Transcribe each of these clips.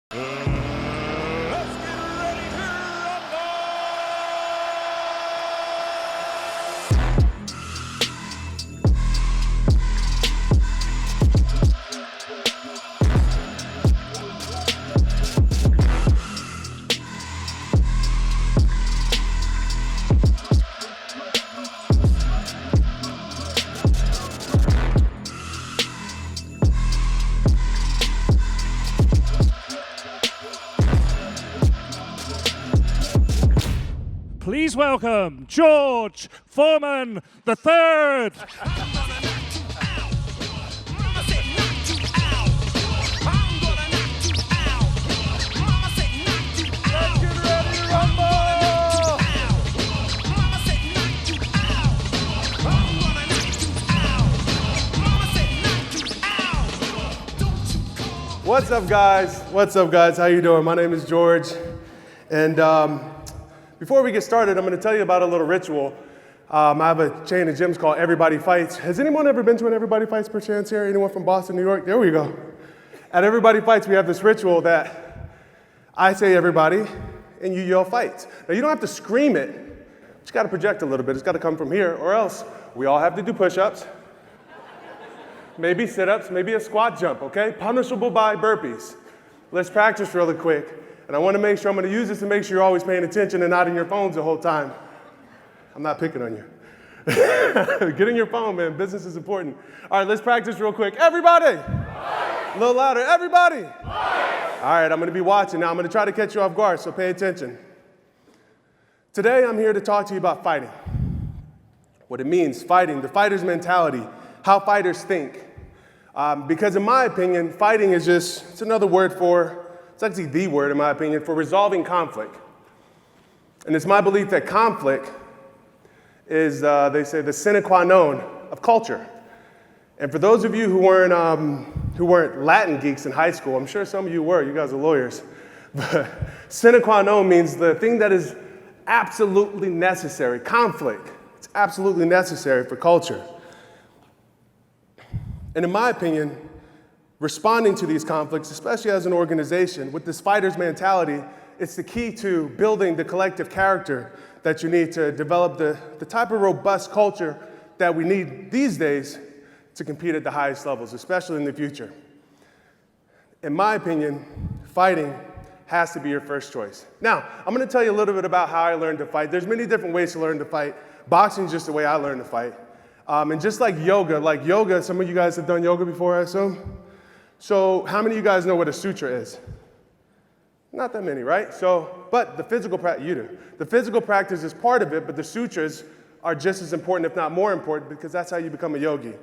Please welcome George Foreman III. What's up, guys? What's up, guys? How you doing? My name is George, and before we get started, I'm going to tell you about a little ritual. I have a chain of gyms called EverybodyFights. Has anyone ever been to an EverybodyFights per chance here? Anyone from Boston, New York? There we go. At EverybodyFights, we have this ritual that I say everybody, and you yell fights. Now, you don't have to scream it. But you got to project a little bit. It's got to come from here, or else we all have to do push-ups, maybe sit-ups, maybe a squat jump, okay? Punishable by burpees. Let's practice really quick. And I want to make sure I'm going to use this to make sure you're always paying attention and not in your phones the whole time. I'm not picking on you. Get in your phone, man. Business is important. All right, let's practice real quick. Everybody! Fight. A little louder. Everybody! Fight. All right, I'm going to be watching now. I'm going to try to catch you off guard, so pay attention. Today, I'm here to talk to you about fighting. What it means, fighting, the fighter's mentality, how fighters think. Because in my opinion, fighting is it's another word for, it's actually the word, in my opinion, for resolving conflict. And it's my belief that conflict is, they say, the sine qua non of culture. And for those of you who weren't Latin geeks in high school, I'm sure some of you were, you guys are lawyers, but sine qua non means the thing that is absolutely necessary, conflict. It's absolutely necessary for culture. And in my opinion, responding to these conflicts, especially as an organization, with this fighter's mentality, it's the key to building the collective character that you need to develop the type of robust culture that we need these days to compete at the highest levels, especially in the future. In my opinion, fighting has to be your first choice. Now, I'm going to tell you a little bit about how I learned to fight. There's many different ways to learn to fight. Boxing is just the way I learned to fight. And just like yoga, some of you guys have done yoga before, I assume? So how many of you guys know what a sutra is? Not that many, right? But the physical practice, you do. The physical practice is part of it, but the sutras are just as important, if not more important, because that's how you become a yogi.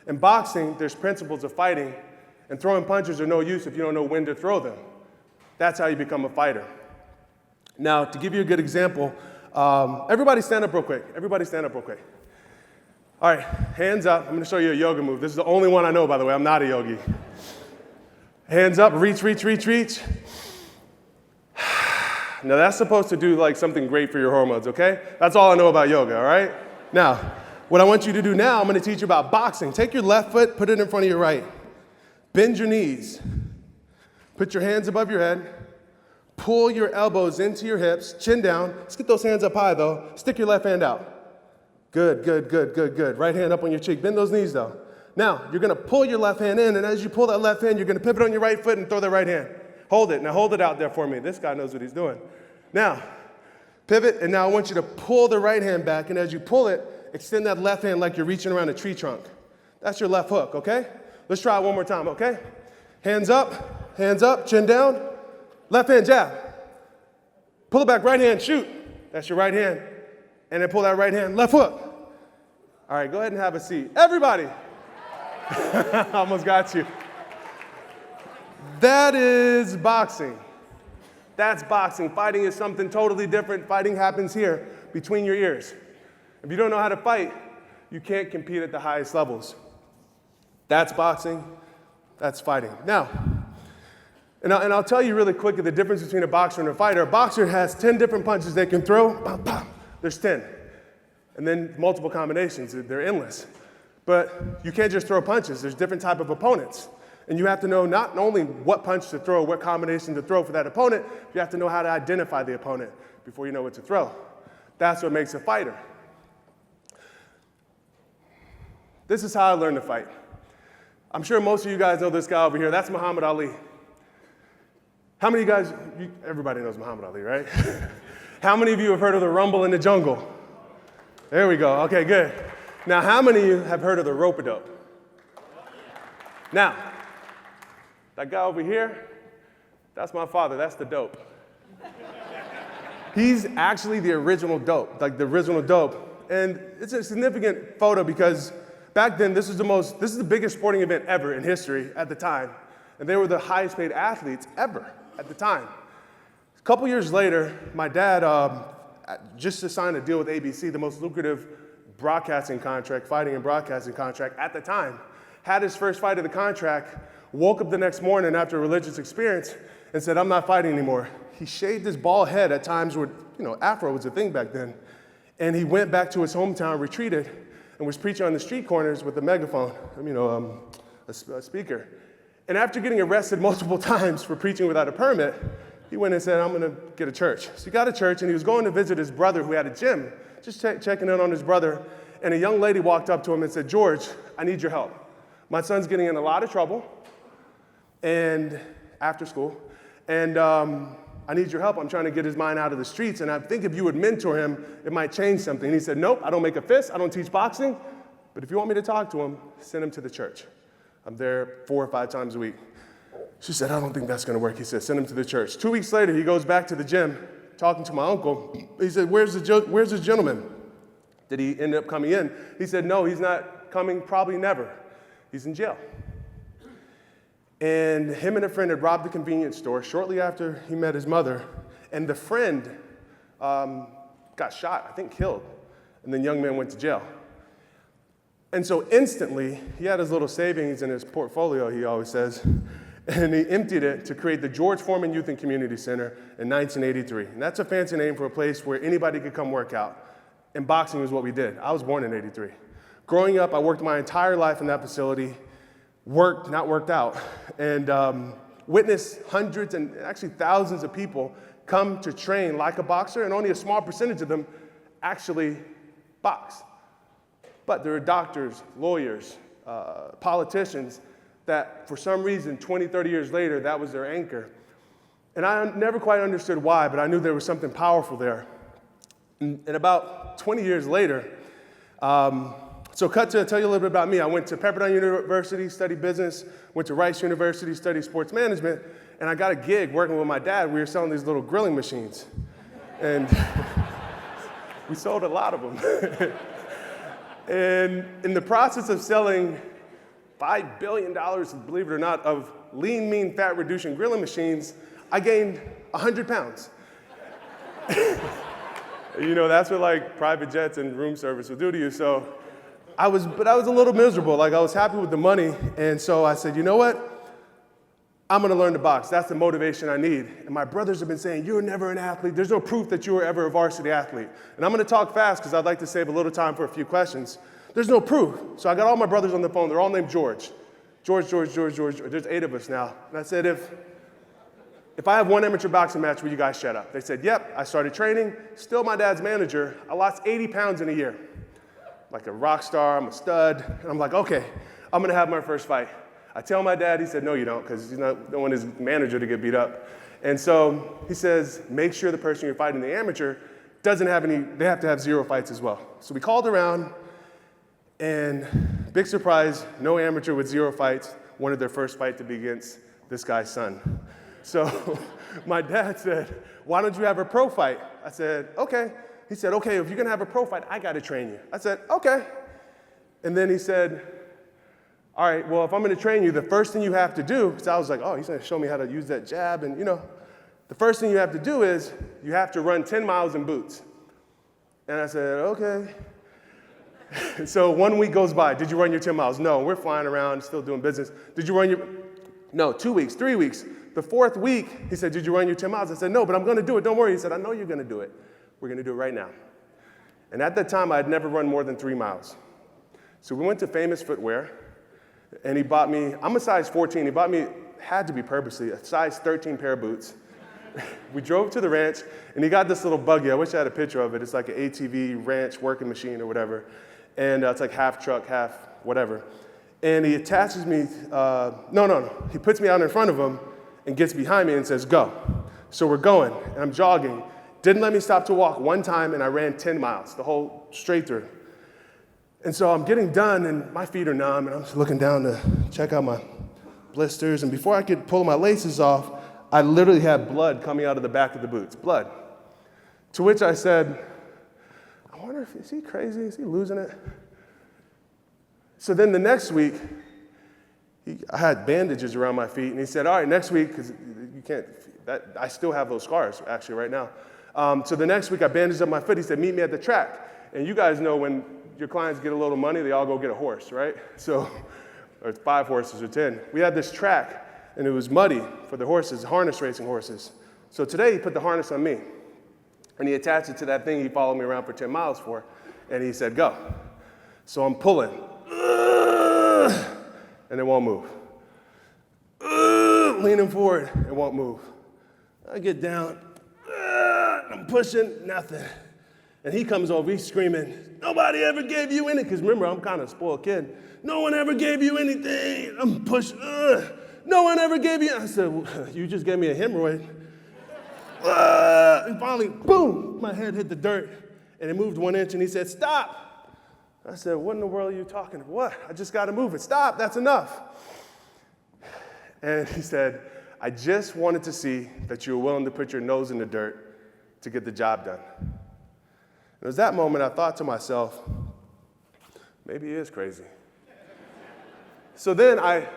In boxing, there's principles of fighting, and throwing punches are no use if you don't know when to throw them. That's how you become a fighter. Now, to give you a good example, everybody stand up real quick. Everybody stand up real quick. All right, hands up. I'm going to show you a yoga move. This is the only one I know, by the way. I'm not a yogi. Hands up, reach, reach, reach, reach. Now, that's supposed to do like something great for your hormones, okay? That's all I know about yoga, all right? Now, what I want you to do now, I'm going to teach you about boxing. Take your left foot, put it in front of your right. Bend your knees. Put your hands above your head. Pull your elbows into your hips, chin down. Let's get those hands up high, though. Stick your left hand out. Good, good, good, good, good. Right hand up on your cheek. Bend those knees, though. Now, you're going to pull your left hand in, and as you pull that left hand, you're going to pivot on your right foot and throw that right hand. Hold it. Now, hold it out there for me. This guy knows what he's doing. Now, pivot, and now I want you to pull the right hand back, and as you pull it, extend that left hand like you're reaching around a tree trunk. That's your left hook, okay? Let's try it one more time, okay? Hands up, chin down. Left hand jab. Pull it back, right hand, shoot. That's your right hand. And then pull that right hand, left hook. All right, go ahead and have a seat. Everybody. Almost got you. That is boxing. That's boxing. Fighting is something totally different. Fighting happens here, between your ears. If you don't know how to fight, you can't compete at the highest levels. That's boxing. That's fighting. Now, and I'll tell you really quickly the difference between a boxer and a fighter. A boxer has 10 different punches they can throw. Bam, bam. There's 10. And then multiple combinations. They're endless. But you can't just throw punches. There's different type of opponents. And you have to know not only what punch to throw, what combination to throw for that opponent, you have to know how to identify the opponent before you know what to throw. That's what makes a fighter. This is how I learned to fight. I'm sure most of you guys know this guy over here. That's Muhammad Ali. How many of you guys, everybody knows Muhammad Ali, right? How many of you have heard of the Rumble in the Jungle? There we go. Okay, good. Now, how many of you have heard of the rope-a-dope? Now, that guy over here, that's my father. That's the dope. He's actually the original dope, like the original dope. And it's a significant photo because back then, this is the biggest sporting event ever in history at the time. And they were the highest paid athletes ever at the time. A couple years later, my dad just signed a deal with ABC, the most lucrative broadcasting contract, fighting and broadcasting contract at the time. Had his first fight of the contract, woke up the next morning after a religious experience and said, I'm not fighting anymore. He shaved his bald head at times where, Afro was a thing back then. And he went back to his hometown, retreated, and was preaching on the street corners with a megaphone, a speaker. And after getting arrested multiple times for preaching without a permit, he went and said, I'm going to get a church. So he got a church, and he was going to visit his brother who had a gym, just checking in on his brother. And a young lady walked up to him and said, George, I need your help. My son's getting in a lot of trouble and after school, and I need your help. I'm trying to get his mind out of the streets, and I think if you would mentor him, it might change something. And he said, nope, I don't make a fist, I don't teach boxing, but if you want me to talk to him, send him to the church. I'm there 4 or 5 times a week. She said, I don't think that's gonna work. He said, send him to the church. 2 weeks later, he goes back to the gym, talking to my uncle. He said, where's this gentleman? Did he end up coming in? He said, no, he's not coming, probably never. He's in jail. And him and a friend had robbed the convenience store shortly after he met his mother, and the friend got shot, I think killed, and then young man went to jail. And so instantly, he had his little savings in his portfolio, he always says, and he emptied it to create the George Foreman Youth and Community Center in 1983. And that's a fancy name for a place where anybody could come work out. And boxing was what we did. I was born in '83. Growing up, I worked my entire life in that facility, worked, not worked out, and witnessed hundreds and actually thousands of people come to train like a boxer, and only a small percentage of them actually box. But there are doctors, lawyers, politicians that for some reason 20, 30 years later, that was their anchor. And I never quite understood why, but I knew there was something powerful there. And about 20 years later, so cut to tell you a little bit about me. I went to Pepperdine University, studied business, went to Rice University, studied sports management, and I got a gig working with my dad. We were selling these little grilling machines. And we sold a lot of them. And in the process of selling $5 billion, believe it or not, of lean, mean, fat reduction grilling machines, I gained 100 pounds. That's what like private jets and room service will do to you. So I was a little miserable. Like I was happy with the money. And so I said, you know what? I'm gonna learn to box. That's the motivation I need. And my brothers have been saying, you're never an athlete. There's no proof that you were ever a varsity athlete. And I'm gonna talk fast because I'd like to save a little time for a few questions. There's no proof. So I got all my brothers on the phone. They're all named George. George. There's 8 of us now. And I said, if I have one amateur boxing match, will you guys shut up? They said, yep. I started training. Still my dad's manager. I lost 80 pounds in a year. Like a rock star, I'm a stud. And I'm like, okay, I'm gonna have my first fight. I tell my dad, he said, no, you don't, because he's not don't want his manager to get beat up. And so he says, make sure the person you're fighting, the amateur, doesn't have any, they have to have 0 fights as well. So we called around, and big surprise, no amateur with 0 fights wanted their first fight to be against this guy's son. So my dad said, why don't you have a pro fight? I said, okay. He said, okay, if you're gonna have a pro fight, I gotta train you. I said, okay. And then he said, all right, well, if I'm gonna train you, the first thing you have to do, because I was like, oh, he's gonna show me how to use that jab, and the first thing you have to do is you have to run 10 miles in boots. And I said, okay. So 1 week goes by. Did you run your 10 miles? No, we're flying around, still doing business. Did you run your, no, 2 weeks, 3 weeks. The 4th week, he said, did you run your 10 miles? I said, no, but I'm gonna do it, don't worry. He said, I know you're gonna do it. We're gonna do it right now. And at that time, I had never run more than 3 miles. So we went to Famous Footwear. And he bought me, I'm a size 14, he bought me, had to be purposely, a size 13 pair of boots. We drove to the ranch, and he got this little buggy. I wish I had a picture of it. It's like an ATV ranch working machine or whatever. And it's like half truck, half whatever. And he attaches me, he puts me out in front of him and gets behind me and says, go. So we're going, and I'm jogging. Didn't let me stop to walk one time, and I ran 10 miles, the whole straight through. And so I'm getting done, and my feet are numb, and I'm just looking down to check out my blisters. And before I could pull my laces off, I literally had blood coming out of the back of the boots, blood. To which I said, I wonder if, is he crazy? Is he losing it? So then the next week, I had bandages around my feet, and he said, all right, next week, because you can't, I still have those scars, actually, right now. So the next week, I bandaged up my foot. He said, meet me at the track. And you guys know when your clients get a little money, they all go get a horse, right? So, or 5 horses or 10. We had this track, and it was muddy for the horses, harness racing horses. So today, he put the harness on me, and he attached it to that thing he followed me around for 10 miles for, and he said, go. So I'm pulling, and it won't move. Leaning forward, it won't move. I get down, I'm pushing, nothing. And he comes over, he's screaming, nobody ever gave you anything, because remember, I'm kind of a spoiled kid. No one ever gave you anything. I'm pushing, no one ever gave you. I said, well, you just gave me a hemorrhoid. And finally, boom, my head hit the dirt, and it moved 1 inch, and he said, stop. I said, what in the world are you talking about? What? I just got to move it. Stop, that's enough. And he said, I just wanted to see that you were willing to put your nose in the dirt to get the job done. It was that moment I thought to myself, maybe he is crazy. So then I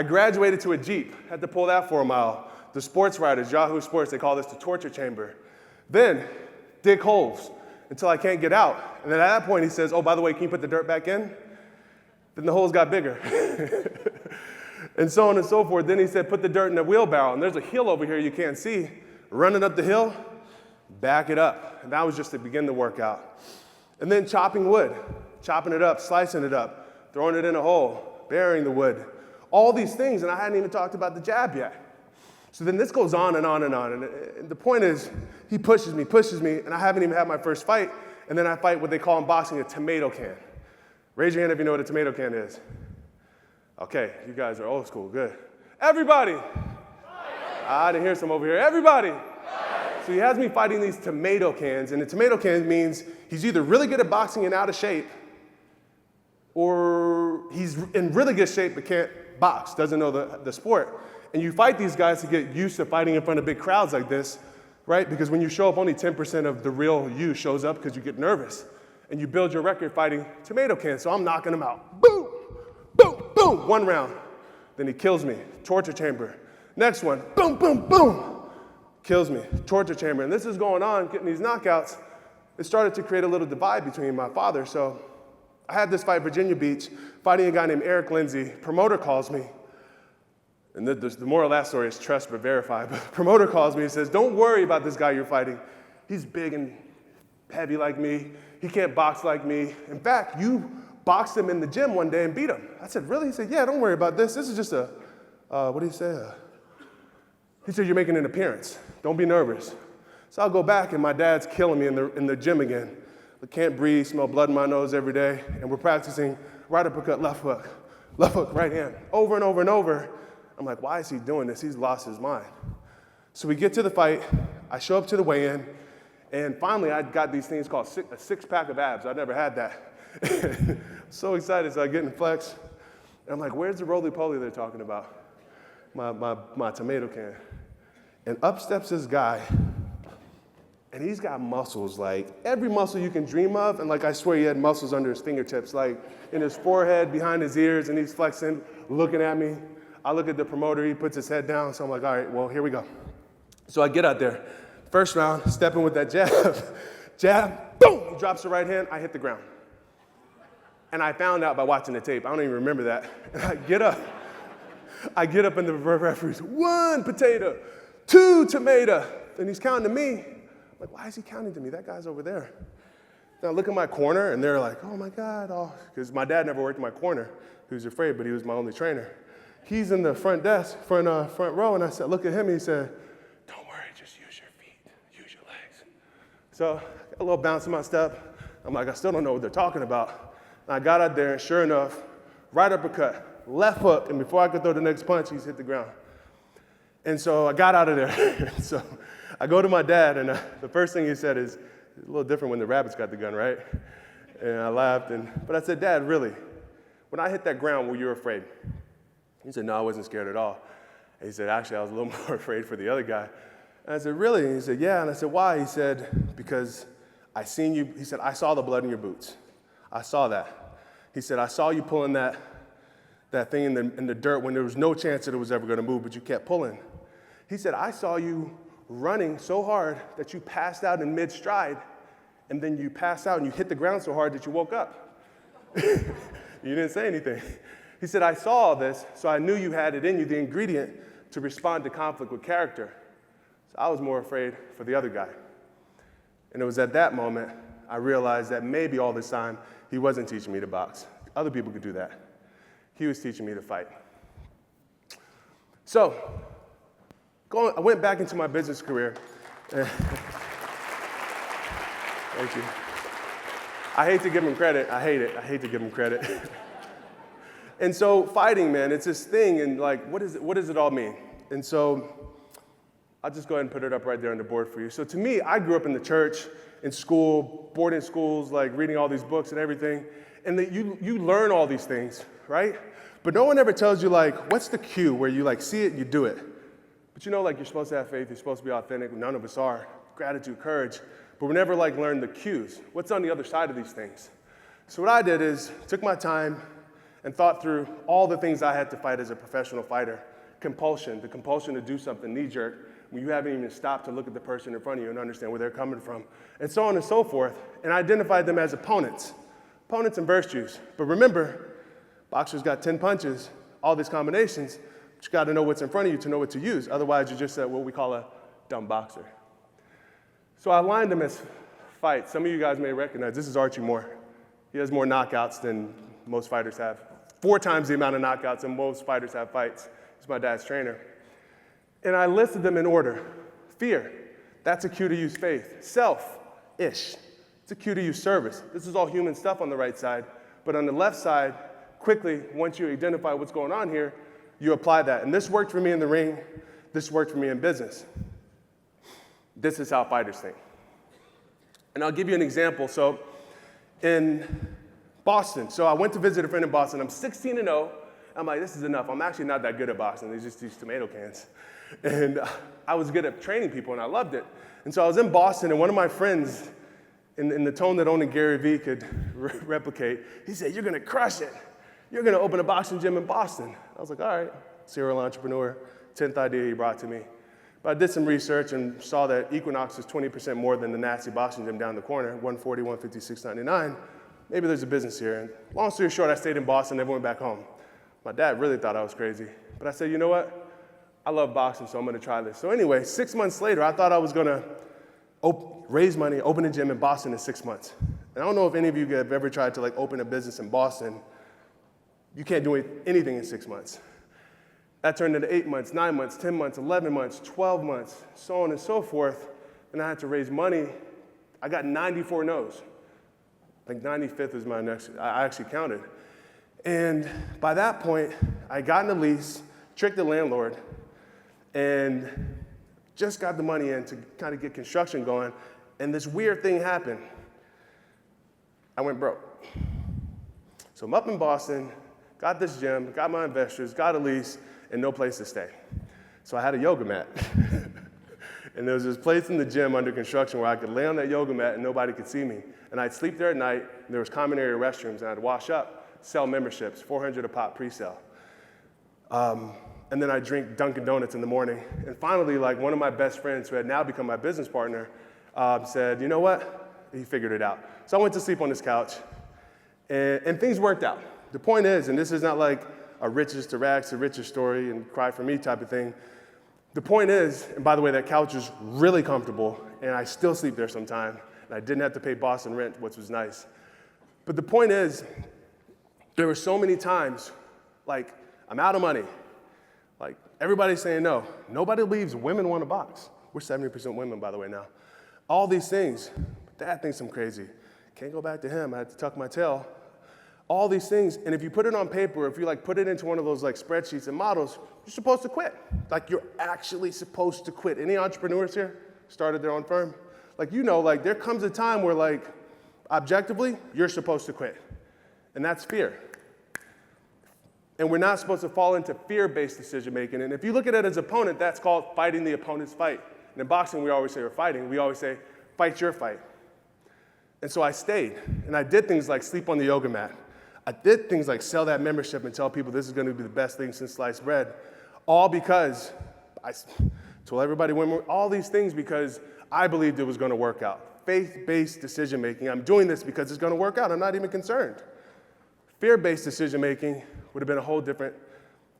graduated to a Jeep, had to pull that for a mile. The sports writers, Yahoo Sports, they call this the torture chamber. Then dig holes until I can't get out. And then at that point he says, oh, by the way, can you put the dirt back in? Then the holes got bigger. And so on and so forth. Then he said, put the dirt in the wheelbarrow. And there's a hill over here you can't see. Running up the hill, back it up. And that was just to begin the workout. And then chopping wood, chopping it up, slicing it up, throwing it in a hole, burying the wood. All these things, and I hadn't even talked about the jab yet. So then this goes on and on and on. And the point is, he pushes me, and I haven't even had my first fight. And then I fight what they call in boxing a tomato can. Raise your hand if you know what a tomato can is. Okay, you guys are old school, good. Everybody! I didn't hear some over here. Everybody! So he has me fighting these tomato cans, and the tomato can means he's either really good at boxing and out of shape, or he's in really good shape but can't box, doesn't know the sport. And you fight these guys to get used to fighting in front of big crowds like this, right? Because when you show up, only 10% of the real you shows up because you get nervous. And you build your record fighting tomato cans. So I'm knocking him out. Boom, boom, boom, 1 round. Then he kills me, torture chamber. Next one, boom, boom, boom. Kills me, torture chamber. And this is going on, getting these knockouts. It started to create a little divide between my father. So I had this fight, Virginia Beach, fighting a guy named Eric Lindsay. Promoter calls me. And the moral of that story is trust but verify. But the promoter calls me and says, don't worry about this guy you're fighting. He's big and heavy like me. He can't box like me. In fact, you boxed him in the gym one day and beat him. I said, really? He said, yeah, don't worry about this. This is just what did he say? He said, you're making an appearance. Don't be nervous. So I'll go back, and my dad's killing me in the gym again. I can't breathe, smell blood in my nose every day, and we're practicing right uppercut, left hook, right hand, over and over and over. I'm like, why is he doing this? He's lost his mind. So we get to the fight. I show up to the weigh-in, and finally I got these things called a six-pack of abs. I'd never had that. So excited, so I get in flex. And I'm like, where's the roly-poly they're talking about? My tomato can. And up steps this guy, and he's got muscles, like every muscle you can dream of, and like I swear he had muscles under his fingertips, like in his forehead, behind his ears, and he's flexing, looking at me. I look at the promoter, he puts his head down, so I'm like, all right, well, here we go. So I get out there. First round, stepping with that jab, boom, he drops the right hand, I hit the ground. And I found out by watching the tape, I don't even remember that. And I get up and the referee's, 1 potato, 2 tomato. And he's counting to me. I'm like, why is he counting to me? That guy's over there. And I look at my corner, and they're like, oh my God, oh, because my dad never worked in my corner. He was afraid, but he was my only trainer. He's in the front desk, front row, and I said, look at him, and he said, don't worry, just use your feet, use your legs. So I got a little bounce in my step. I'm like, I still don't know what they're talking about. And I got out there, and sure enough, right uppercut, left hook, and before I could throw the next punch, he's hit the ground. And so I got out of there. So I go to my dad, and the first thing he said is, it's a little different when the rabbit's got the gun, right? And I laughed, but I said, Dad, really, when I hit that ground, were you afraid? He said, no, I wasn't scared at all. And he said, actually, I was a little more afraid for the other guy. And I said, really? And he said, yeah. And I said, why? He said, because I seen you. He said, I saw the blood in your boots. I saw that. He said, I saw you pulling that thing in the dirt when there was no chance that it was ever going to move, but you kept pulling. He said, I saw you running so hard that you passed out in mid-stride, and then you passed out and you hit the ground so hard that you woke up. You didn't say anything. He said, I saw all this, so I knew you had it in you, the ingredient to respond to conflict with character. So I was more afraid for the other guy. And it was at that moment I realized that maybe all this time he wasn't teaching me to box. Other people could do that. He was teaching me to fight. So, I went back into my business career. Thank you. I hate to give him credit. I hate it. I hate to give him credit. And so fighting, man, it's this thing, and like, what does it all mean? And so I'll just go ahead and put it up right there on the board for you. So to me, I grew up in the church, in school, boarding schools, like reading all these books and everything, and that you learn all these things, right? But no one ever tells you, like, what's the cue where you like see it and you do it? But you know, like, you're supposed to have faith, you're supposed to be authentic. None of us are. Gratitude, courage. But we never like learn the cues. What's on the other side of these things? So what I did is took my time and thought through all the things I had to fight as a professional fighter. Compulsion, the compulsion to do something knee-jerk when you haven't even stopped to look at the person in front of you and understand where they're coming from, and so on and so forth, and identified them as opponents and virtues. But remember, boxers got 10 punches, all these combinations, but you got to know what's in front of you to know what to use. Otherwise, you're just what we call a dumb boxer. So I aligned them as fights. Some of you guys may recognize, this is Archie Moore. He has more knockouts than most fighters have. 4 times the amount of knockouts than most fighters have fights. He's my dad's trainer. And I listed them in order. Fear, that's a cue to use faith. Self-ish, it's a cue to use service. This is all human stuff on the right side. But on the left side, quickly, once you identify what's going on here, you apply that. And this worked for me in the ring. This worked for me in business. This is how fighters think. And I'll give you an example. So in Boston, so I went to visit a friend in Boston. I'm 16-0. I'm like, this is enough. I'm actually not that good at boxing. There's just these tomato cans. And I was good at training people, and I loved it. And so I was in Boston, and one of my friends, in the tone that only Gary Vee could replicate, he said, you're going to crush it. You're going to open a boxing gym in Boston. I was like, all right, serial entrepreneur, 10th idea he brought to me. But I did some research and saw that Equinox is 20% more than the nasty boxing gym down the corner, 140, 150, $699. Maybe there's a business here. And long story short, I stayed in Boston, never went back home. My dad really thought I was crazy. But I said, you know what? I love boxing, so I'm going to try this. So anyway, 6 months later, I thought I was going to raise money, open a gym in Boston in 6 months. And I don't know if any of you have ever tried to open a business in Boston. You can't do anything in 6 months. That turned into 8 months, 9 months, 10 months, 11 months, 12 months, so on and so forth. And I had to raise money. I got 94 no's. I think 95th is my next, I actually counted. And by that point, I got in a lease, tricked the landlord, and just got the money in to kind of get construction going. And this weird thing happened. I went broke. So I'm up in Boston, got this gym, got my investors, got a lease, and no place to stay. So I had a yoga mat. And there was this place in the gym under construction where I could lay on that yoga mat and nobody could see me. And I'd sleep there at night, and there was common area restrooms, and I'd wash up, sell memberships, 400 a pop pre-sale. And then I'd drink Dunkin' Donuts in the morning. And finally, one of my best friends, who had now become my business partner, said, you know what? He figured it out. So I went to sleep on this couch, and things worked out. The point is, and this is not like a riches to rags to riches story and cry for me type of thing. The point is, and by the way, that couch is really comfortable, and I still sleep there sometimes, And I didn't have to pay Boston rent, which was nice. But the point is, there were so many times, like, I'm out of money. Like, everybody's saying no. Nobody believes women want to box. We're 70% women, by the way, now. All these things. Dad thinks I'm crazy. Can't go back to him. I had to tuck my tail. All these things, and if you put it on paper, if you like put it into one of those like spreadsheets and models, you're supposed to quit. Like, you're actually supposed to quit. Any entrepreneurs here started their own firm? Like, you know, like there comes a time where like, objectively, you're supposed to quit. And that's fear. And we're not supposed to fall into fear-based decision-making. And if you look at it as an opponent, that's called fighting the opponent's fight. And in boxing, we always say we're fighting. We always say, fight your fight. And so I stayed. And I did things like sleep on the yoga mat. I did things like sell that membership and tell people this is going to be the best thing since sliced bread. All because I told everybody all these things because I believed it was going to work out. Faith-based decision-making. I'm doing this because it's going to work out. I'm not even concerned. Fear-based decision-making would have been a whole different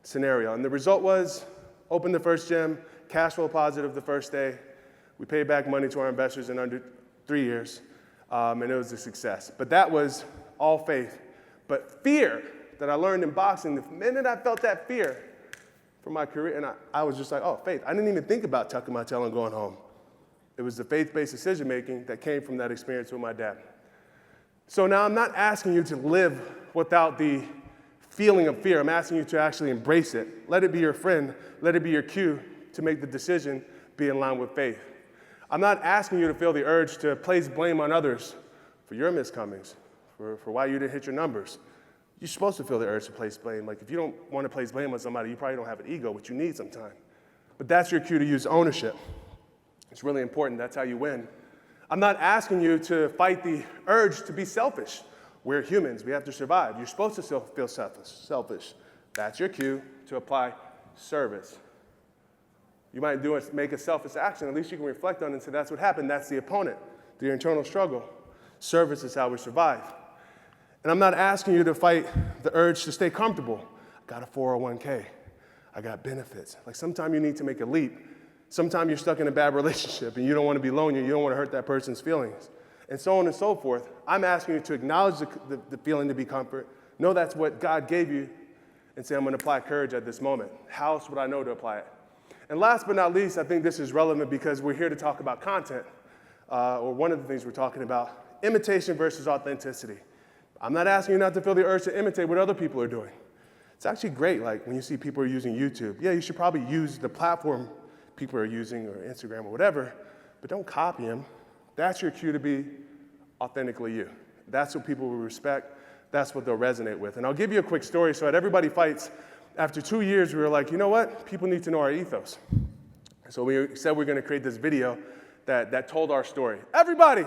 scenario. And the result was, opened the first gym, cash flow positive the first day. We paid back money to our investors in under 3 years, and it was a success. But that was all faith. But fear that I learned in boxing, the minute I felt that fear for my career, and I was just like, oh, faith. I didn't even think about tucking my tail and going home. It was the faith-based decision-making that came from that experience with my dad. So now I'm not asking you to live without the feeling of fear. I'm asking you to actually embrace it. Let it be your friend. Let it be your cue to make the decision be in line with faith. I'm not asking you to feel the urge to place blame on others for your miscomings, for why you didn't hit your numbers. You're supposed to feel the urge to place blame. Like, if you don't want to place blame on somebody, you probably don't have an ego, which you need sometimes. But that's your cue to use ownership. It's really important. That's how you win. I'm not asking you to fight the urge to be selfish. We're humans. We have to survive. You're supposed to feel selfish. That's your cue to apply service. You might make a selfish action. At least you can reflect on it and say, that's what happened. That's the opponent, the internal struggle. Service is how we survive. And I'm not asking you to fight the urge to stay comfortable. I got a 401k. I got benefits. Like, sometimes you need to make a leap. Sometimes you're stuck in a bad relationship and you don't want to be lonely. You don't want to hurt that person's feelings. And so on and so forth. I'm asking you to acknowledge the feeling to be comfort. Know that's what God gave you and say, I'm going to apply courage at this moment. How else would I know to apply it? And last but not least, I think this is relevant because we're here to talk about content, or one of the things we're talking about, imitation versus authenticity. I'm not asking you not to feel the urge to imitate what other people are doing. It's actually great, like when you see people are using YouTube. Yeah, you should probably use the platform people are using, or Instagram or whatever, but don't copy them. That's your cue to be authentically you. That's what people will respect. That's what they'll resonate with. And I'll give you a quick story. So at Everybody Fights, after 2 years, we were like, you know what? People need to know our ethos. So we said we're going to create this video that told our story. Everybody!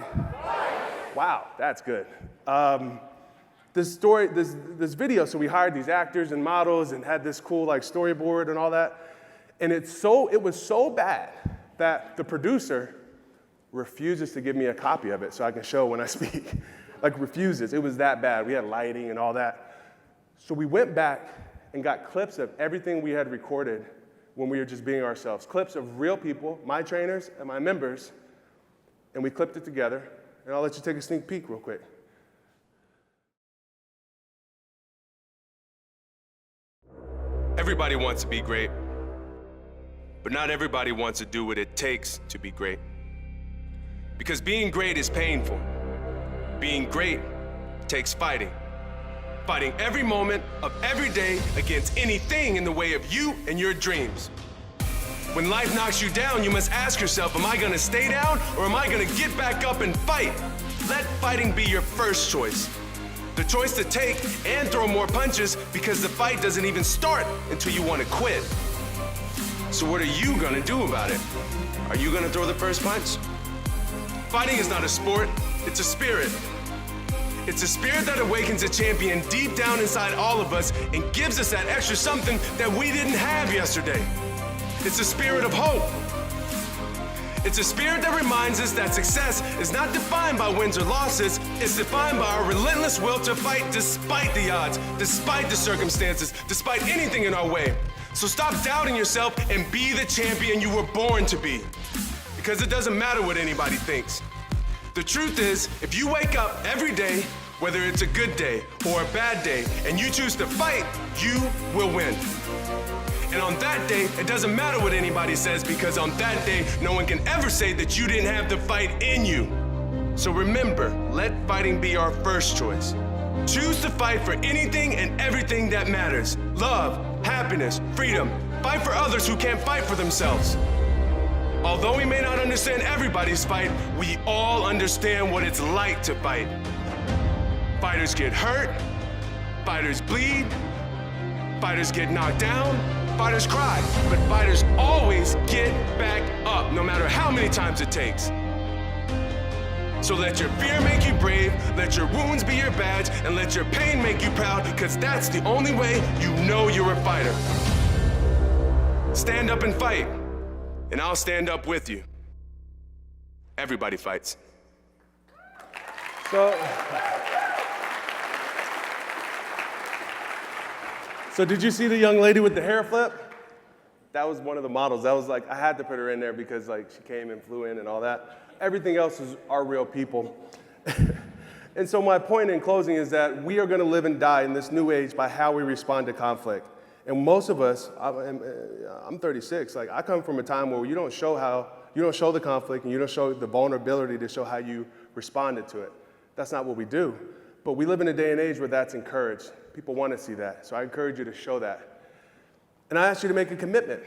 Wow, that's good. This video, so we hired these actors and models and had this cool like storyboard and all that. And it was so bad that the producer refuses to give me a copy of it so I can show when I speak. Like, refuses. It was that bad. We had lighting and all that. So we went back and got clips of everything we had recorded when we were just being ourselves. Clips of real people, my trainers and my members, and we clipped it together. And I'll let you take a sneak peek real quick. Everybody wants to be great, but not everybody wants to do what it takes to be great. Because being great is painful. Being great takes fighting. Fighting every moment of every day against anything in the way of you and your dreams. When life knocks you down, you must ask yourself, am I gonna stay down or am I gonna get back up and fight? Let fighting be your first choice. The choice to take and throw more punches, because the fight doesn't even start until you want to quit. So what are you gonna do about it? Are you gonna throw the first punch? Fighting is not a sport, it's a spirit. It's a spirit that awakens a champion deep down inside all of us and gives us that extra something that we didn't have yesterday. It's a spirit of hope. It's a spirit that reminds us that success is not defined by wins or losses. It's defined by our relentless will to fight despite the odds, despite the circumstances, despite anything in our way. So stop doubting yourself and be the champion you were born to be. Because it doesn't matter what anybody thinks. The truth is, if you wake up every day, whether it's a good day or a bad day, and you choose to fight, you will win. And on that day, it doesn't matter what anybody says, because on that day, no one can ever say that you didn't have the fight in you. So remember, let fighting be our first choice. Choose to fight for anything and everything that matters. Love, happiness, freedom. Fight for others who can't fight for themselves. Although we may not understand everybody's fight, we all understand what it's like to fight. Fighters get hurt, fighters bleed, fighters get knocked down, fighters cry, but fighters always get back up, no matter how many times it takes. So let your fear make you brave, let your wounds be your badge, and let your pain make you proud, because that's the only way you know you're a fighter. Stand up and fight, and I'll stand up with you. Everybody fights. So did you see the young lady with the hair flip? That was one of the models. That was like, I had to put her in there because like she came and flew in and all that. Everything else are real people. And so my point in closing is that we are going to live and die in this new age by how we respond to conflict. And most of us, I'm 36, like I come from a time where you don't show the conflict and you don't show the vulnerability to show how you responded to it. That's not what we do. But we live in a day and age where that's encouraged. People want to see that. So I encourage you to show that. And I ask you to make a commitment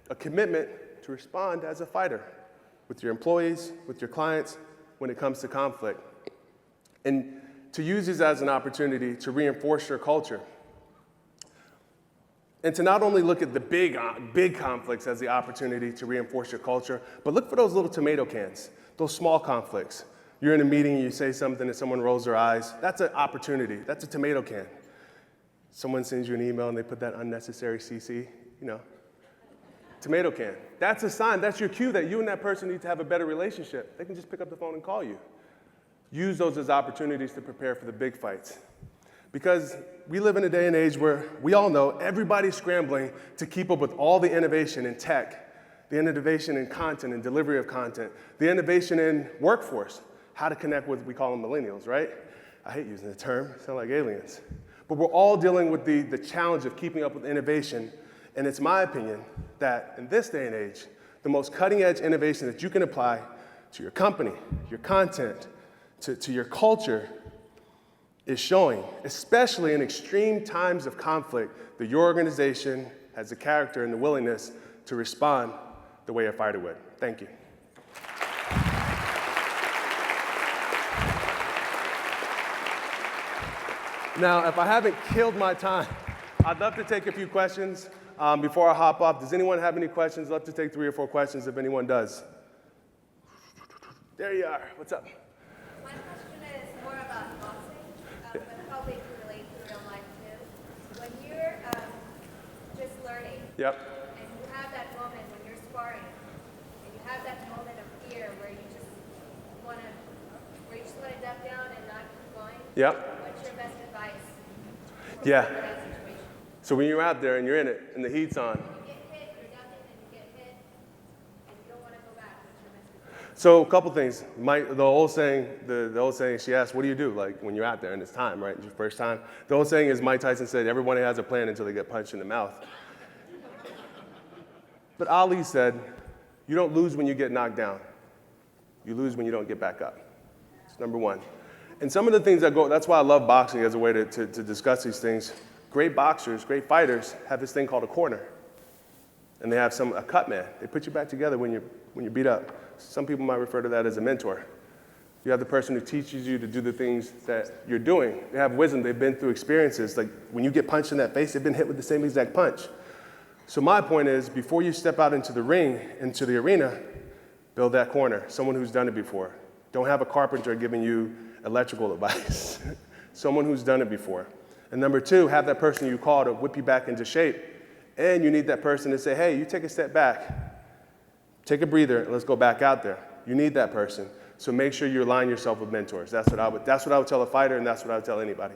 to respond as a fighter with your employees, with your clients, when it comes to conflict. And to use this as an opportunity to reinforce your culture. And to not only look at the big conflicts as the opportunity to reinforce your culture, but look for those little tomato cans, those small conflicts. You're in a meeting and you say something and someone rolls their eyes. That's an opportunity. That's a tomato can. Someone sends you an email and they put that unnecessary CC, tomato can. That's a sign, that's your cue that you and that person need to have a better relationship. They can just pick up the phone and call you. Use those as opportunities to prepare for the big fights. Because we live in a day and age where we all know everybody's scrambling to keep up with all the innovation in tech, the innovation in content and delivery of content, the innovation in workforce, how to connect with, we call them millennials, right? I hate using the term, sound like aliens. But we're all dealing with the challenge of keeping up with innovation. And it's my opinion that in this day and age, the most cutting edge innovation that you can apply to your company, your content, to your culture is showing, especially in extreme times of conflict, that your organization has the character and the willingness to respond the way a fighter would. Thank you. Now, if I haven't killed my time, I'd love to take a few questions before I hop off. Does anyone have any questions? I'd love to take 3 or 4 questions if anyone does. There you are. What's up? My question is more about boxing, but probably can relate to real life too. When you're just learning, Yep. and you have that moment when you're sparring, and you have that moment of fear where you just want to duck down and not keep going. Yep. What's your best advice? Yeah. For that situation? So when you're out there and you're in it and the heat's on. You get hit, you're ducking, and you get hit, and you don't want to go back. What's your best advice? So a couple things. The old saying, she asked, what do you do like when you're out there and it's time, right? It's your first time. The old saying is Mike Tyson said, everybody has a plan until they get punched in the mouth. But Ali said, you don't lose when you get knocked down. You lose when you don't get back up. It's number one. And some of the things that's why I love boxing as a way to discuss these things. Great boxers, great fighters have this thing called a corner. And they have a cut man. They put you back together when you're beat up. Some people might refer to that as a mentor. You have the person who teaches you to do the things that you're doing. They have wisdom, they've been through experiences. Like when you get punched in that face, they've been hit with the same exact punch. So my point is, before you step out into the ring, into the arena, build that corner, someone who's done it before. Don't have a carpenter giving you electrical advice. Someone who's done it before. And number 2, have that person you call to whip you back into shape. And you need that person to say, hey, you take a step back, take a breather, and let's go back out there. You need that person. So make sure you align yourself with mentors. That's what I would tell a fighter, and that's what I would tell anybody.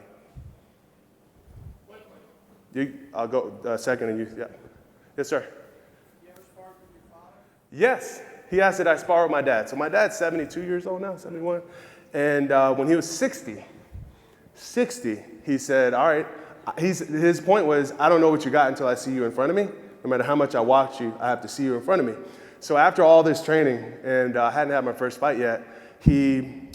I'll go second, and you, yeah. Yes, sir. You ever sparred with your father? Yes. He asked that I spar with my dad. So my dad's 72 years old now, 71. And when he was 60, he said, all right, his point was, I don't know what you got until I see you in front of me. No matter how much I watch you, I have to see you in front of me. So after all this training, and I hadn't had my first fight yet, he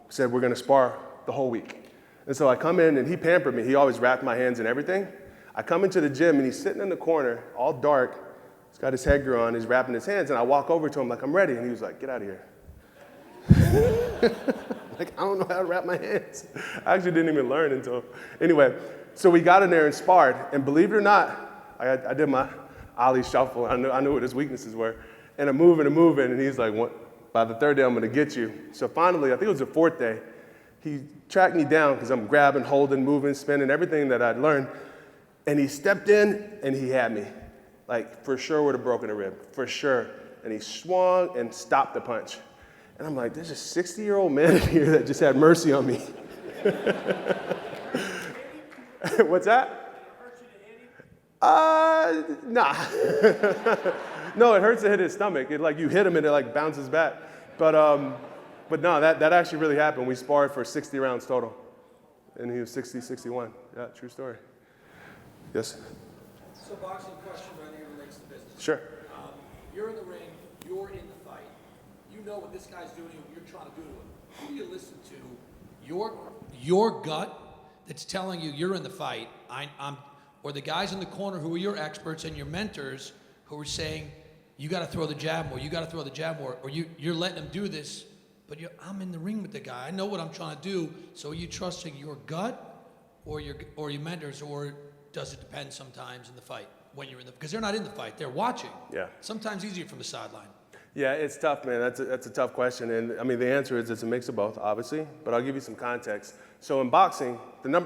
said, we're going to spar the whole week. And so I come in, and he pampered me. He always wrapped my hands and everything. I come into the gym, and he's sitting in the corner, all dark. He's got his headgear on. He's wrapping his hands, and I walk over to him like, I'm ready. And he was like, get out of here. Like, I don't know how to wrap my hands. I actually didn't even learn until, anyway. So we got in there and sparred, and believe it or not, I did my ollie shuffle. I knew what his weaknesses were. And I'm moving, and he's like, by the third day, I'm gonna get you. So finally, I think it was the fourth day, he tracked me down because I'm grabbing, holding, moving, spinning, everything that I'd learned. And he stepped in and he had me. Like, for sure would have broken a rib, for sure. And he swung and stopped the punch. And I'm like, there's a 60-year-old man in here that just had mercy on me. What's that? Nah. No, it hurts to hit his stomach. It, like, you hit him and it like bounces back. But no, that actually really happened. We sparred for 60 rounds total. And he was 60, 61. Yeah, true story. Yes? So boxing question right here relates to business. Sure. You're in the ring, you're in the fight. You know what this guy's doing and what you're trying to do to him. Who do you listen to? Your gut that's telling you you're in the fight, or the guys in the corner who are your experts and your mentors who are saying, you got to throw the jab more, you got to throw the jab more, or you're letting him do this, but I'm in the ring with the guy. I know what I'm trying to do. So are you trusting your gut or your mentors, or does it depend sometimes in the fight when you're in the, because they're not in the fight, they're watching. Yeah. Sometimes easier from the sideline. Yeah, it's tough, man. That's a tough question. And I mean, the answer is it's a mix of both, obviously, but I'll give you some context. So in boxing,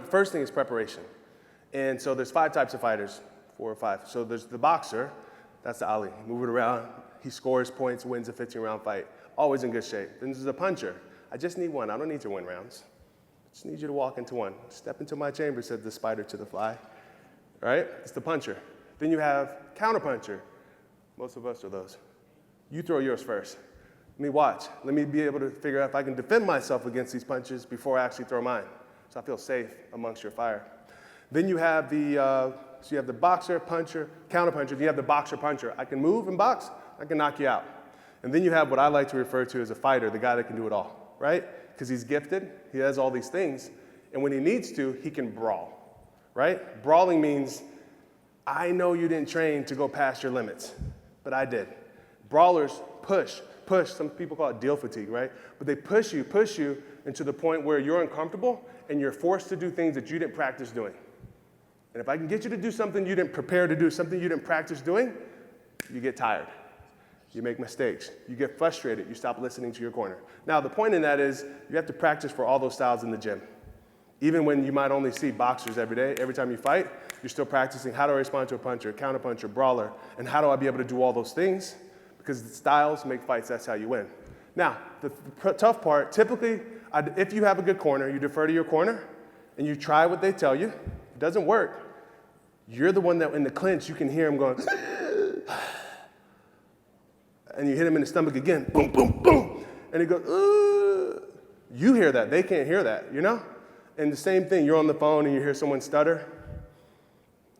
first thing is preparation. And so there's 5 types of fighters, 4 or 5. So there's the boxer, that's the Ali. Move it around, he scores points, wins a 15-round fight. Always in good shape. Then there's the puncher. I just need one. I don't need to win rounds. I just need you to walk into one. Step into my chamber, said the spider to the fly. Right? It's the puncher. Then you have counterpuncher. Most of us are those. You throw yours first. Let me watch. Let me be able to figure out if I can defend myself against these punches before I actually throw mine. So I feel safe amongst your fire. Then you have so you have the boxer, puncher, counterpuncher. Then you have the boxer, puncher. I can move and box. I can knock you out. And then you have what I like to refer to as a fighter, the guy that can do it all, right? Because he's gifted. He has all these things. And when he needs to, he can brawl, right? Brawling means, I know you didn't train to go past your limits, but I did. Brawlers push. Some people call it deal fatigue, right? But they push you into the point where you're uncomfortable and you're forced to do things that you didn't practice doing. And if I can get you to do something you didn't prepare to do, something you didn't practice doing, you get tired. You make mistakes. You get frustrated. You stop listening to your corner. Now, the point in that is you have to practice for all those styles in the gym. Even when you might only see boxers every day, every time you fight, you're still practicing how do I respond to a puncher, counterpuncher, brawler, and how do I be able to do all those things? Because the styles make fights, that's how you win. Now, the tough part, typically, if you have a good corner, you defer to your corner, and you try what they tell you. It doesn't work. You're the one that in the clinch, you can hear him going, and you hit him in the stomach again, boom, boom, boom. And he goes, you hear that, they can't hear that, you know? And the same thing, you're on the phone and you hear someone stutter,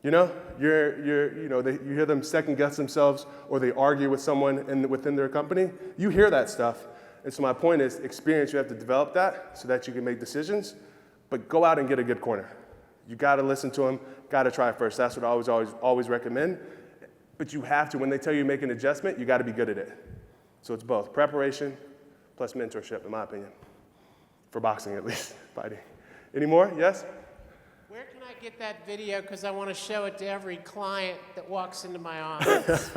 you know? You hear them second guess themselves or they argue with someone within their company. You hear that stuff. And so my point is experience, you have to develop that so that you can make decisions, but go out and get a good corner. You gotta listen to them, gotta try it first. That's what I always recommend. But you have to, when they tell you to make an adjustment, you gotta be good at it. So it's both preparation plus mentorship, in my opinion. For boxing, at least, fighting. Any more? Yes? Where can I get that video? Because I want to show it to every client that walks into my office.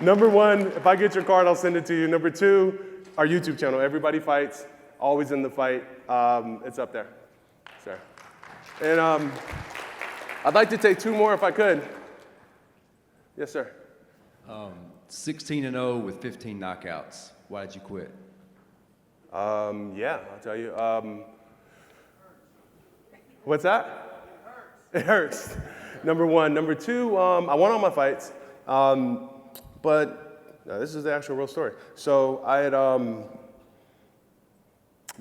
Number 1, if I get your card, I'll send it to you. Number 2, our YouTube channel, Everybody Fights, always in the fight. It's up there, sir. And I'd like to take 2 more if I could. Yes, sir. 16-0 with 15 knockouts. Why did you quit? Yeah, I'll tell you. What's that? It hurts. Number 1. Number 2, I won all my fights. But No, this is the actual real story. So I had,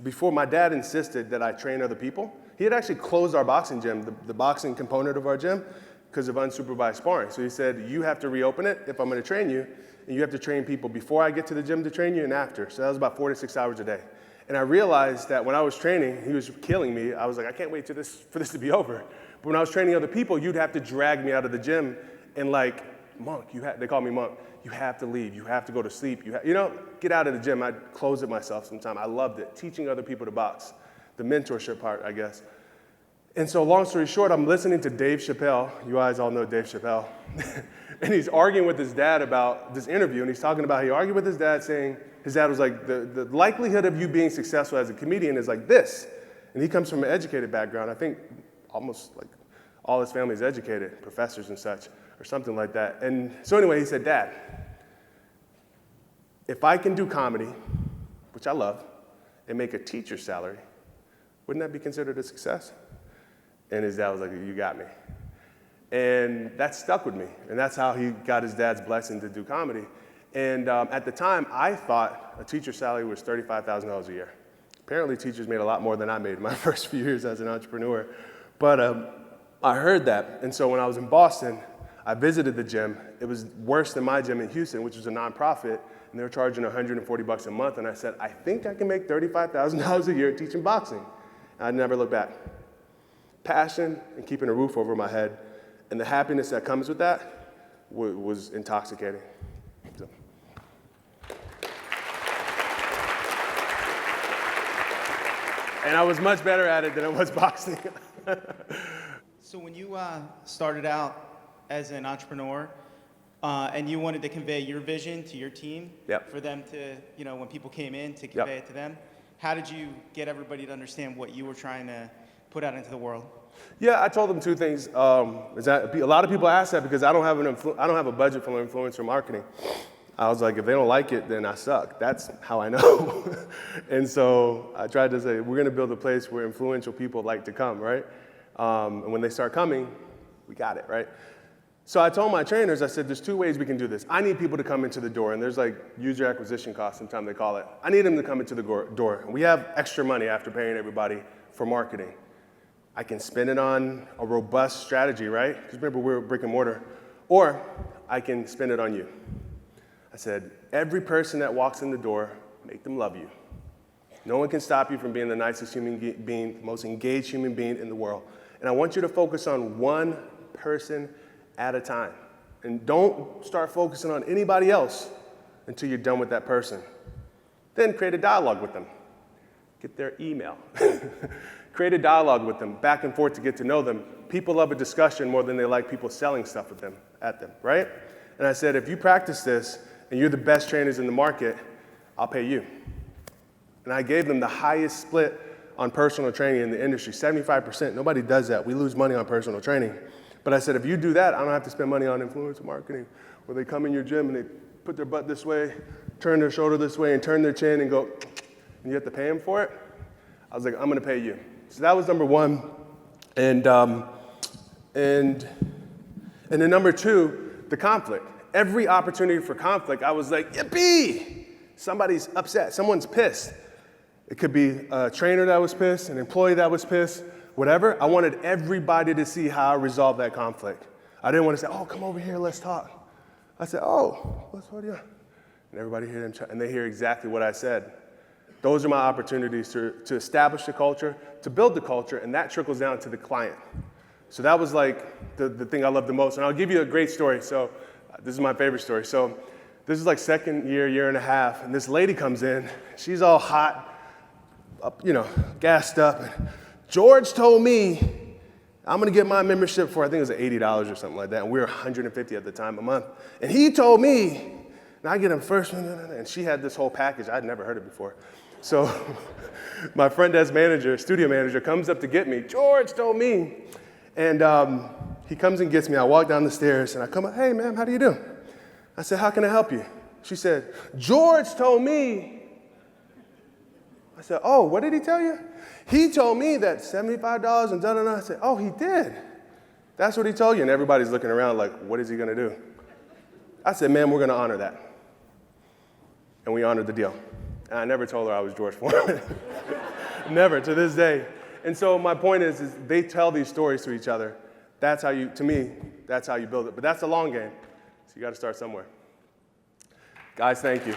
before my dad insisted that I train other people, he had actually closed our boxing gym, the boxing component of our gym, because of unsupervised sparring. So he said, you have to reopen it if I'm going to train you, and you have to train people before I get to the gym to train you and after. So that was about 4 to 6 hours a day. And I realized that when I was training, he was killing me. I was like, I can't wait for this to be over. But when I was training other people, you'd have to drag me out of the gym and like, Monk, they call me Monk. You have to leave. You have to go to sleep. Get out of the gym. I'd close it myself sometime. I loved it, teaching other people to box, the mentorship part, I guess. And so long story short, I'm listening to Dave Chappelle. You guys all know Dave Chappelle. And he's arguing with his dad about this interview, and he's talking about how he argued with his dad saying, his dad was like, the likelihood of you being successful as a comedian is like this. And he comes from an educated background. I think almost like all his family is educated, professors and such, or something like that. And so anyway, he said, Dad, if I can do comedy, which I love, and make a teacher's salary, wouldn't that be considered a success? And his dad was like, you got me. And that stuck with me. And that's how he got his dad's blessing to do comedy. And at the time, I thought a teacher's salary was $35,000 a year. Apparently, teachers made a lot more than I made in my first few years as an entrepreneur. But I heard that. And so when I was in Boston, I visited the gym. It was worse than my gym in Houston, which was a nonprofit. And they were charging $140 a month. And I said, I think I can make $35,000 a year teaching boxing. And I never looked back. Passion and keeping a roof over my head and the happiness that comes with that was intoxicating. So. And I was much better at it than I was boxing. So when you started out as an entrepreneur and you wanted to convey your vision to your team, Yep. for them to, when people came in to convey it to them, how did you get everybody to understand what you were trying to put out into the world? Yeah, I told them two things. Is that a lot of people ask that because I don't have a budget for influencer marketing. I was like, if they don't like it, then I suck. That's how I know. And so I tried to say, we're going to build a place where influential people like to come, right? And when they start coming, we got it, right? So I told my trainers, I said, there's two ways we can do this. I need people to come into the door, and there's like user acquisition costs, sometimes they call it. I need them to come into the door. And we have extra money after paying everybody for marketing. I can spend it on a robust strategy, right? Because remember, we're brick and mortar. Or I can spend it on you. I said, every person that walks in the door, make them love you. No one can stop you from being the nicest human being, the most engaged human being in the world. And I want you to focus on one person at a time. And don't start focusing on anybody else until you're done with that person. Then create a dialogue with them. Get their email. Create a dialogue with them, back and forth to get to know them. People love a discussion more than they like people selling stuff at them, right? And I said, if you practice this and you're the best trainers in the market, I'll pay you. And I gave them the highest split on personal training in the industry, 75%. Nobody does that. We lose money on personal training. But I said, if you do that, I don't have to spend money on influencer marketing, where they come in your gym and they put their butt this way, turn their shoulder this way, and turn their chin and go, and you have to pay them for it. I was like, I'm going to pay you. So that was number one. And then number two, the conflict. Every opportunity for conflict, I was like, yippee! Somebody's upset. Someone's pissed. It could be a trainer that was pissed, an employee that was pissed, whatever. I wanted everybody to see how I resolved that conflict. I didn't want to say, oh, come over here, let's talk. I said, oh, let's talk. And everybody hear them, and they hear exactly what I said. Those are my opportunities to establish the culture, to build the culture, and that trickles down to the client. So that was like the thing I loved the most. And I'll give you a great story. So this is my favorite story. So this is like second year and a half, and this lady comes in. She's all hot, gassed up. And George told me I'm going to get my membership for, I think it was $80 or something like that, and we were $150 at the time a month. And he told me, and I get him first, and she had this whole package. I'd never heard it before. So my front desk manager, studio manager, comes up to get me. George told me. And he comes and gets me. I walk down the stairs, and I come up, hey, ma'am, how do you do? I said, how can I help you? She said, George told me. I said, oh, what did he tell you? He told me that $75 and da-da-da. I said, oh, he did? That's what he told you? And everybody's looking around like, what is he going to do? I said, ma'am, we're going to honor that. and we honored the deal. And I never told her I was George Foreman. Never, to this day. And so my point is they tell these stories to each other. That's how you, to me, that's how you build it. But that's the long game. So you got to start somewhere. Guys, thank you.